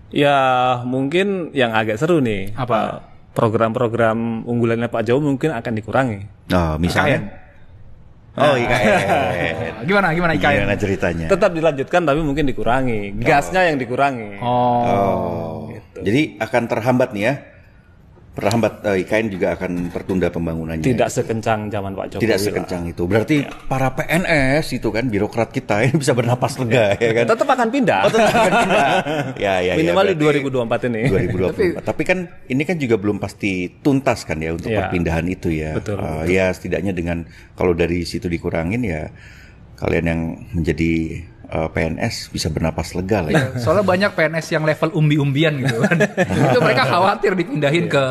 Ya mungkin yang agak seru nih. Apa? Program-program unggulannya Pak Jokowi mungkin akan dikurangi. Oh, misalnya? Oh, IKN. Gimana IKN? Gimana ceritanya? Tetap dilanjutkan tapi mungkin dikurangi. Gasnya yang dikurangi. Oh. Gitu. Jadi akan terhambat nih ya. Terhambat IKN juga akan tertunda pembangunannya. Tidak sekencang zaman Pak Jokowi. Tidak sekencang itu. Berarti para PNS itu kan birokrat kita ini bisa bernapas lega ya kan. Tetap akan pindah. Tetap akan pindah. Ya, Minimal di 2024 ini. 2024. Tapi kan ini kan juga belum pasti tuntas kan ya untuk perpindahan itu ya. Betul. Ya setidaknya dengan kalau dari situ dikurangin ya kalian yang menjadi PNS bisa bernapas lega lah ya. Soalnya banyak PNS yang level umbi-umbian gitu kan. Itu mereka khawatir dipindahin ke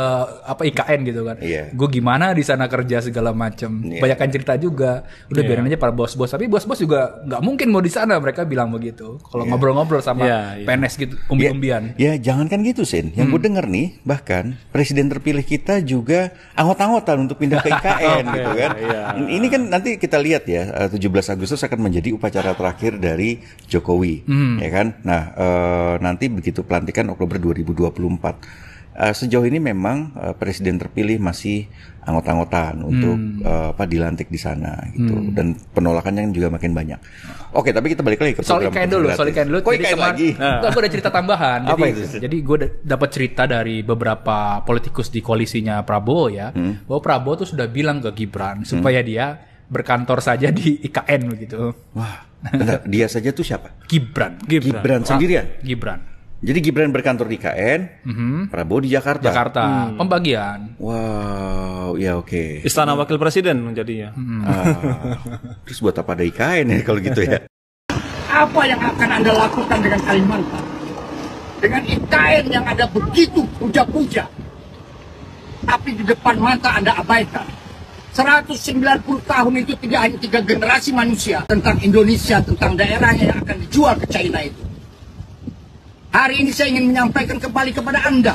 IKN gitu kan. Gue gimana di sana kerja segala macam. Banyakan cerita juga. Udah biarin aja para bos-bos. Tapi bos-bos juga nggak mungkin mau di sana, mereka bilang begitu. Kalau ngobrol-ngobrol sama PNS gitu umbi-umbian. Ya jangankan gitu Sin. Yang gue denger nih bahkan presiden terpilih kita juga anggot-anggotan untuk pindah ke IKN gitu kan. Ini kan nanti kita lihat ya 17 Agustus akan menjadi upacara terakhir dari Jokowi, ya kan? Nah, nanti begitu pelantikan Oktober 2024. Sejauh ini memang presiden terpilih masih anggot-anggotan untuk dilantik di sana, gitu. Dan penolakannya juga makin banyak. Oke, tapi kita balik lagi ke soal IKN dulu. Kok IKN lagi? Gue ada cerita tambahan. Apa jadi gue dapat cerita dari beberapa politikus di koalisinya Prabowo ya, bahwa Prabowo tuh sudah bilang ke Gibran supaya dia berkantor saja di IKN begitu. Wah. Bentar, dia saja tuh siapa? Gibran sendirian? Gibran. Jadi Gibran berkantor di IKN, Prabowo di Jakarta. Pembagian. Wow, ya oke. Istana Wakil Presiden menjadinya. Terus buat apa ada IKN ya kalau gitu ya? Apa yang akan Anda lakukan dengan Kalimantan? Dengan IKN yang ada begitu puja-puja, tapi di depan mata Anda abaikan. 190 tahun itu tidak hanya 3 generasi manusia tentang Indonesia, tentang daerahnya yang akan dijual ke China itu. Hari ini saya ingin menyampaikan kembali kepada Anda,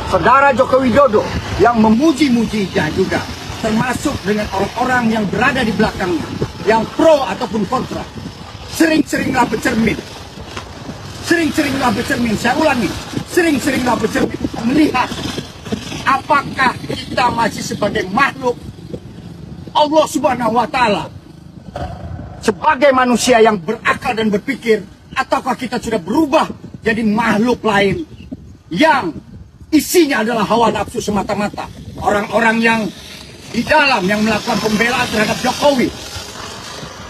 Saudara Joko Widodo yang memuji-mujinya juga, termasuk dengan orang-orang yang berada di belakangnya, yang pro ataupun kontra. Sering-seringlah bercermin. Sering-seringlah bercermin, saya ulangi, sering-seringlah bercermin, melihat apakah kita masih sebagai makhluk Allah Subhanahu wa Ta'ala, sebagai manusia yang berakal dan berpikir, ataukah kita sudah berubah jadi makhluk lain yang isinya adalah hawa nafsu semata-mata. Orang-orang yang di dalam yang melakukan pembelaan terhadap Jokowi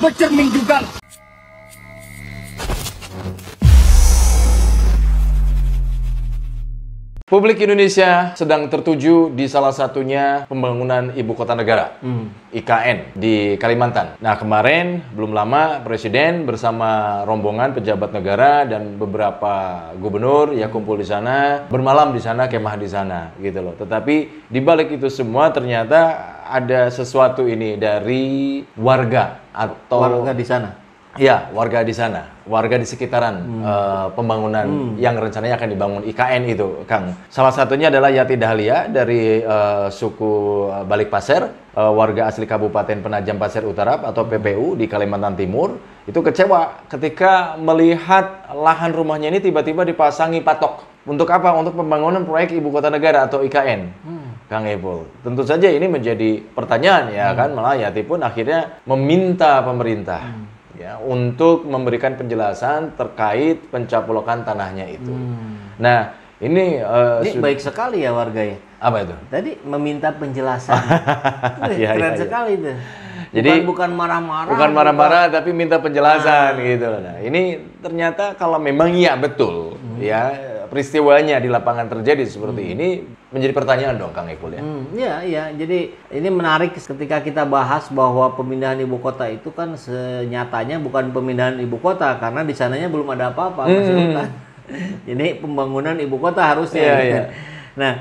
bercermin juga. Publik Indonesia sedang tertuju di salah satunya pembangunan ibu kota negara, IKN di Kalimantan. Nah, kemarin belum lama Presiden bersama rombongan pejabat negara dan beberapa gubernur ya kumpul di sana, bermalam di sana, kemah di sana, gitu loh. Tetapi di balik itu semua ternyata ada sesuatu ini dari warga atau warga di sana. Ya, warga di sana, warga di sekitaran pembangunan yang rencananya akan dibangun IKN itu, Kang. Salah satunya adalah Yati Dahlia dari suku Balikpaser, warga asli Kabupaten Penajam Pasir Utara atau PPU di Kalimantan Timur. Itu kecewa ketika melihat lahan rumahnya ini tiba-tiba dipasangi patok. Untuk apa? Untuk pembangunan proyek Ibu Kota Negara atau IKN. Kang Epul. Tentu saja ini menjadi pertanyaan ya kan, malah Yati pun akhirnya meminta pemerintah ya untuk memberikan penjelasan terkait pencaplokan tanahnya itu. Nah, ini baik sekali ya warganya. Apa itu? Tadi meminta penjelasan. Keren sekali itu. Jadi bukan marah-marah. Bukan marah-marah tapi minta penjelasan gitu. Nah, ini ternyata kalau memang iya betul ya peristiwanya di lapangan terjadi seperti ini menjadi pertanyaan dong Kang Epul ya. Iya. Jadi ini menarik ketika kita bahas bahwa pemindahan ibu kota itu kan senyatanya bukan pemindahan ibu kota karena di sananya belum ada apa-apa, masih hutan. Jadi pembangunan ibu kota harusnya. Iya. Nah,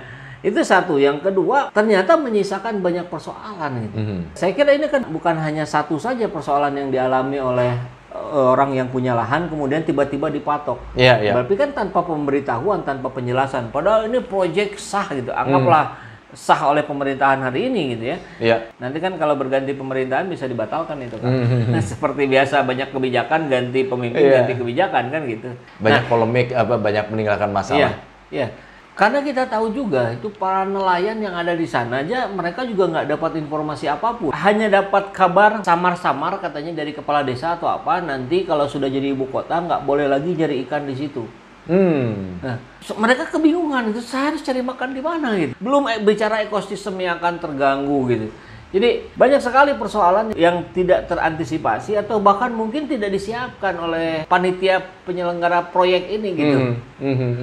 itu satu. Yang kedua, ternyata menyisakan banyak persoalan gitu. Saya kira ini kan bukan hanya satu saja persoalan yang dialami oleh orang yang punya lahan kemudian tiba-tiba dipatok. Berarti kan tanpa pemberitahuan, tanpa penjelasan. Padahal ini proyek sah gitu. Anggaplah sah oleh pemerintahan hari ini gitu ya. Iya. Nanti kan kalau berganti pemerintahan bisa dibatalkan itu kan. Nah, seperti biasa banyak kebijakan ganti pemimpin ganti kebijakan kan gitu. Banyak polemik banyak meninggalkan masalah. Iya. Karena kita tahu juga itu para nelayan yang ada di sana aja mereka juga nggak dapat informasi apapun. Hanya dapat kabar samar-samar katanya dari kepala desa atau apa, nanti kalau sudah jadi ibu kota nggak boleh lagi cari ikan di situ. Nah, mereka kebingungan itu saya harus cari makan di mana gitu. Belum bicara ekosistem yang akan terganggu gitu. Jadi banyak sekali persoalan yang tidak terantisipasi atau bahkan mungkin tidak disiapkan oleh panitia penyelenggara proyek ini gitu.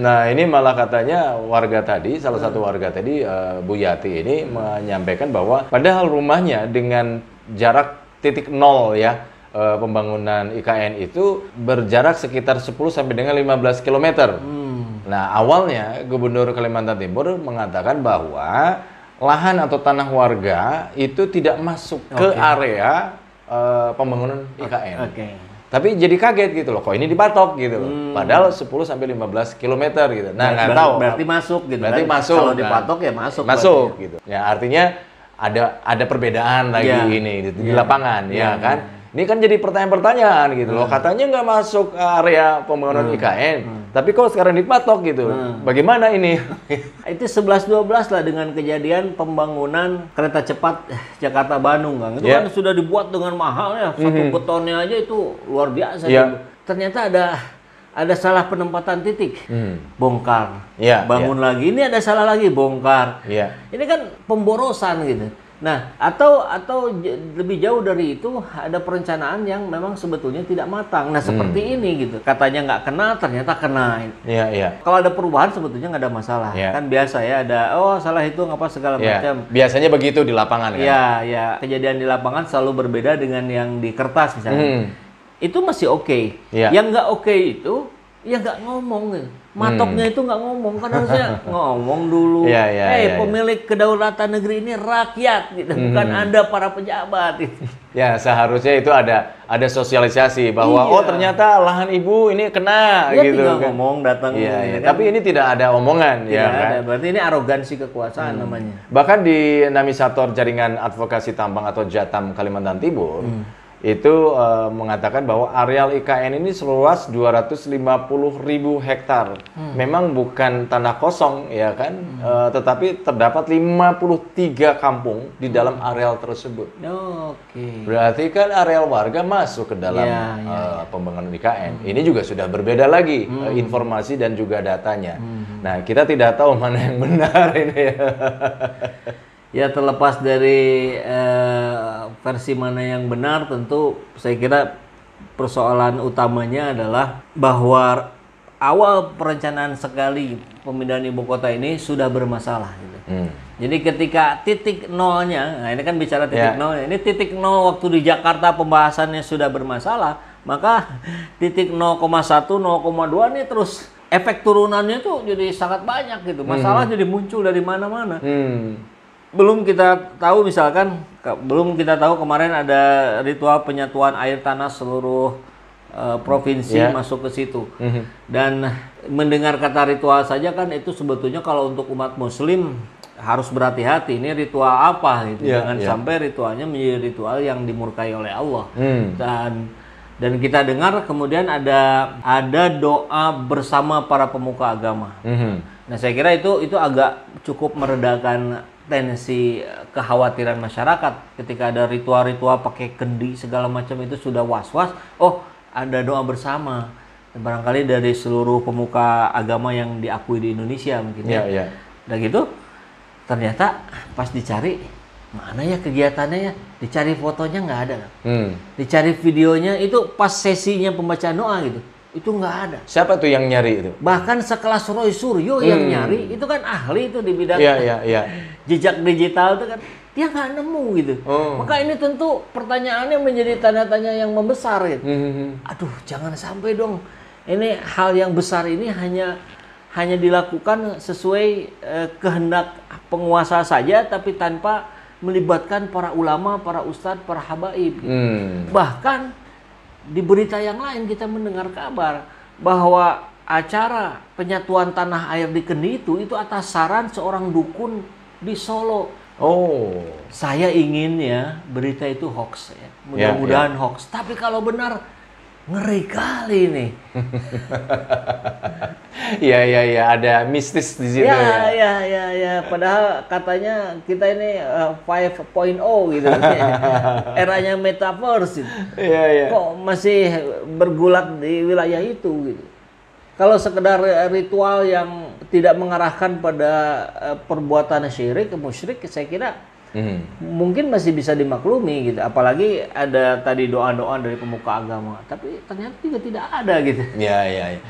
Nah ini malah katanya warga tadi, salah satu warga tadi Bu Yati ini menyampaikan bahwa padahal rumahnya dengan jarak titik nol ya pembangunan IKN itu berjarak sekitar 10 sampai dengan 15 km. Nah, awalnya Gubernur Kalimantan Timur mengatakan bahwa lahan atau tanah warga itu tidak masuk ke area pembangunan IKN. Tapi jadi kaget gitu loh, kok ini dipatok gitu loh. Padahal 10 sampai 15 km gitu. Nah, nggak tahu. Berarti masuk gitu. Berarti kan? masuk. Kalau dipatok ya masuk. Masuk gitu. Ya, artinya ada perbedaan lagi ini di lapangan ya kan. Ini kan jadi pertanyaan-pertanyaan gitu loh. Katanya nggak masuk area pembangunan IKN, tapi kok sekarang dipatok gitu. Bagaimana ini? Itu 11-12 lah dengan kejadian pembangunan kereta cepat Jakarta-Bandung, Kang. Itu kan sudah dibuat dengan mahal ya. Satu betonnya aja itu luar biasa. Ternyata ada salah penempatan titik. Bongkar. Bangun lagi. Ini ada salah lagi, bongkar. Ini kan pemborosan gitu. Nah, atau lebih jauh dari itu ada perencanaan yang memang sebetulnya tidak matang. Nah, seperti ini gitu. Katanya nggak kena, ternyata kena. Kalau ada perubahan sebetulnya nggak ada masalah. Kan biasa ya, ada salah hitung apa segala macam. Biasanya begitu di lapangan kan? Iya. Kejadian di lapangan selalu berbeda dengan yang di kertas misalnya. Itu masih oke. Yang nggak oke itu ya nggak ngomong gitu. Matoknya itu nggak ngomong, kan harusnya ngomong dulu. Pemilik kedaulatan negeri ini rakyat gitu, bukan Anda para pejabat gitu. Ya, seharusnya itu ada sosialisasi bahwa ternyata lahan ibu ini kena gitu tinggal kan. Ngomong datang. Kan? Tapi ini tidak ada omongan tidak kan. Ada. Berarti ini arogansi kekuasaan namanya. Bahkan di Namisator Jaringan Advokasi Tambang atau Jatam Kalimantan Timur itu mengatakan bahwa areal IKN ini seluas 250.000 hektar. Memang bukan tanah kosong ya kan, tetapi terdapat 53 kampung di dalam areal tersebut. Berarti kan areal warga masuk ke dalam pembangunan IKN. Ini juga sudah berbeda lagi informasi dan juga datanya. Nah, kita tidak tahu mana yang benar ini. Ya, terlepas dari versi mana yang benar, tentu saya kira persoalan utamanya adalah bahwa awal perencanaan sekali pemindahan ibu kota ini sudah bermasalah. Gitu. Jadi ketika titik nolnya, nah ini kan bicara titik nol, ini titik nol waktu di Jakarta pembahasannya sudah bermasalah, maka titik 0,1, 0,2 ini terus efek turunannya tuh jadi sangat banyak gitu. Masalah jadi muncul dari mana-mana. Belum kita tahu misalkan, kemarin ada ritual penyatuan air tanah seluruh provinsi masuk ke situ. Dan mendengar kata ritual saja kan itu sebetulnya kalau untuk umat muslim harus berhati-hati, ini ritual apa gitu. Jangan sampai ritualnya menjadi ritual yang dimurkai oleh Allah. Dan kita dengar kemudian ada doa bersama para pemuka agama. Nah, saya kira itu agak cukup meredakan tensi kekhawatiran masyarakat ketika ada ritual-ritual pakai kendi segala macam itu sudah was-was. Ada doa bersama. Barangkali dari seluruh pemuka agama yang diakui di Indonesia mungkin ya. Udah gitu, ternyata pas dicari mana ya kegiatannya ya, dicari fotonya nggak ada. Dicari videonya itu pas sesinya pembacaan doa gitu. Itu nggak ada. Siapa tuh yang nyari itu? Bahkan sekelas Roy Suryo yang nyari, itu kan ahli itu di bidang jejak digital itu kan, dia nggak nemu gitu. Maka ini tentu pertanyaannya menjadi tanda tanya yang membesar gitu. Aduh, jangan sampai dong ini hal yang besar ini hanya dilakukan sesuai kehendak penguasa saja, tapi tanpa melibatkan para ulama, para ustadz, para habaib. Bahkan di berita yang lain kita mendengar kabar bahwa acara penyatuan tanah air di Kendi itu atas saran seorang dukun di Solo. Oh. Saya ingin ya berita itu hoax ya. Mudah-mudahan hoax. Tapi kalau benar, ngeri kali nih. Iya, ada mistis di situ Ya. Padahal katanya kita ini 5.0 gitu. Eranya metaverse. Iya. Kok masih bergulat di wilayah itu gitu. Kalau sekedar ritual yang tidak mengarahkan pada perbuatan syirik, musyrik, saya kira mungkin masih bisa dimaklumi gitu. Apalagi ada tadi doa-doa dari pemuka agama. Tapi ternyata juga tidak ada gitu. Iya.